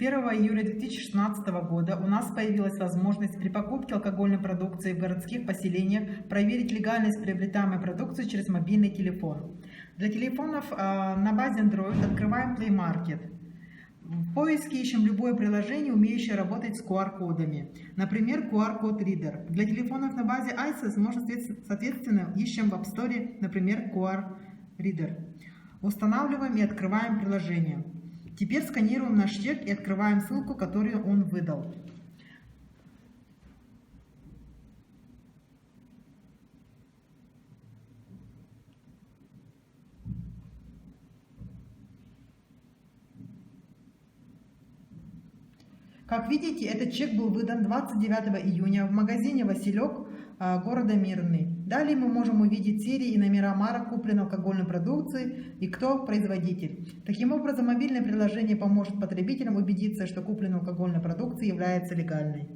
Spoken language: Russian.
1 июля 2016 года у нас появилась возможность при покупке алкогольной продукции в городских поселениях проверить легальность приобретаемой продукции через мобильный телефон. Для телефонов на базе Android открываем Play Market. В поиске ищем любое приложение, умеющее работать с QR-кодами. Например, QR-код Reader. Для телефонов на базе iOS можно, соответственно, ищем в App Store, например, QR Reader. Устанавливаем и открываем приложение. Теперь сканируем наш чек и открываем ссылку, которую он выдал. Как видите, этот чек был выдан 29 июня в магазине «Василек» города Мирный. Далее мы можем увидеть серии и номера марок купленной алкогольной продукции и кто производитель. Таким образом, мобильное приложение поможет потребителям убедиться, что купленная алкогольная продукция является легальной.